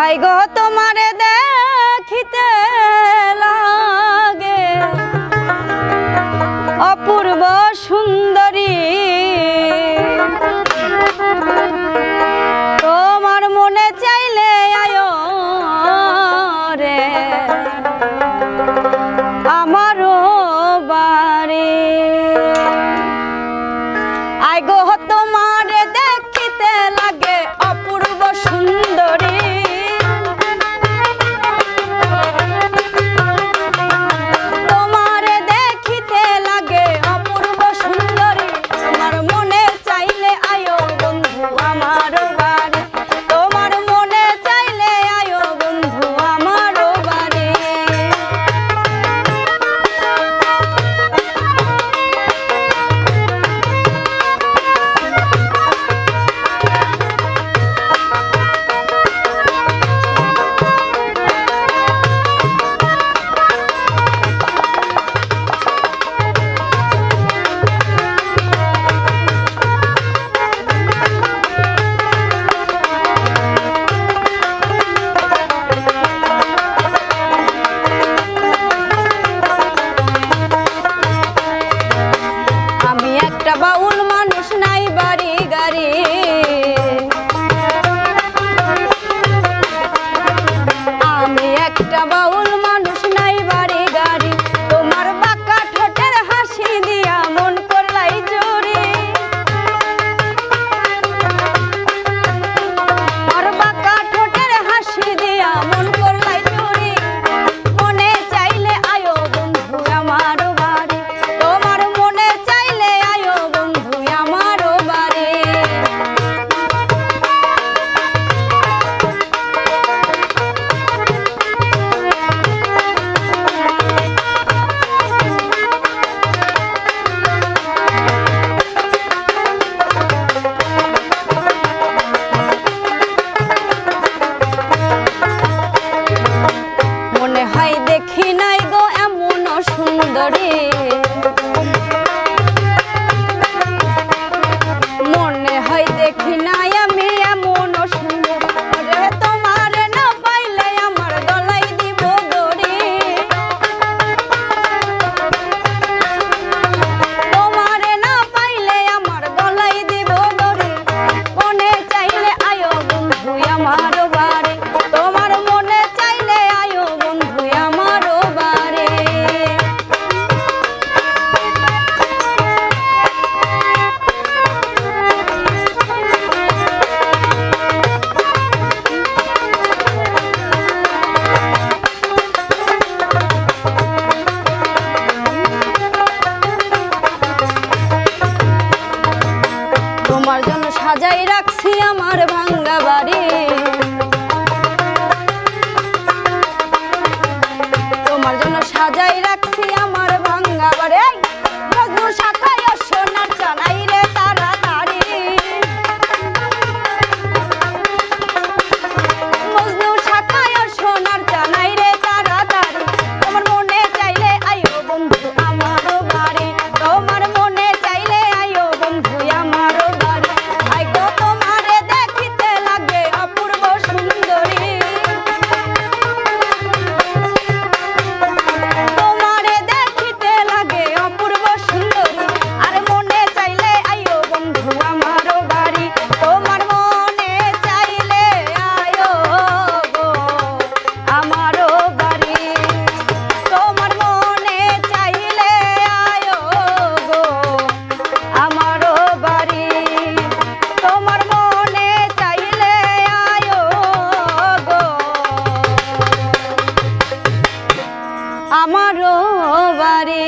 I go তোমারে দেখিতে লাগে অপূর্ব সুন্দরী, তোমার মনে চাইলে আয়ো রে আমারও বাড়ি। আই গো তোমারে দেখিতে লাগে অপূর্ব সুন্দরী, বাউল মানুষ নাই বাড়ি গাড়ি, আমি একটা বাউল মানুষ নাই বাড়ি গাড়ি, তোমার বাঁকা ঠোঁটের হাসি দিয়া মন করলাই চুরি, আর বাঁকা ঠোঁটের হাসি দিয়া মন করলাই চুরি, মনে চাইলে আয়ো বন্ধু আমার বাড়ি, তোমার মনে চাইলে আয়ো বন্ধু আমার বাড়ি। মনে হয় দেখি নাই গো এমন সুন্দরী, মনে হয় দেখি নাই আমি এমন সুন্দর, তোমার না পাইলে আমার গলাই দিব দড়ি, তোমার না পাইলে আমার গলাই দিব দড়ি, মনে চাইলে আয়ো বন্ধু আমার বাড়ি, তোমার মনে চাইলে আয়ো বন্ধু আমার বাড়ি। তোমার জন্য সাজাই রাখছি আমার ভাঙ্গা বাড়ি, তোমার জন্য সাজাই রাখছি আমার ভাঙ্গা বাড়ি, মজনু শাখায় সোনার চালাই রে তাড়াতাড়ি, মজনু শাখায় সোনার চালাই রে তাড়াতাড়ি, তোমার মনে চাইলে আয়ো বন্ধু আমার বাড়ি, তোমার মনে চাইলে আয়ো বন্ধু আমার বাড়ি। আই গো তোমারে দেখিতে লাগে অপূর্ব সুন্দরী, তোমারে দেখিতে লাগে অপূর্ব সুন্দরী, আর মনে চাইলে আয়ো বন্ধু আমার বাড়ি, তোমার মনে চাইলে আয়ো গো আমার বাড়ি, তোমার মনে চাইলে আয়ো গো আমার বাড়ি, তোমার মনে চাইলে আয়ো গো আমার বাড়ি।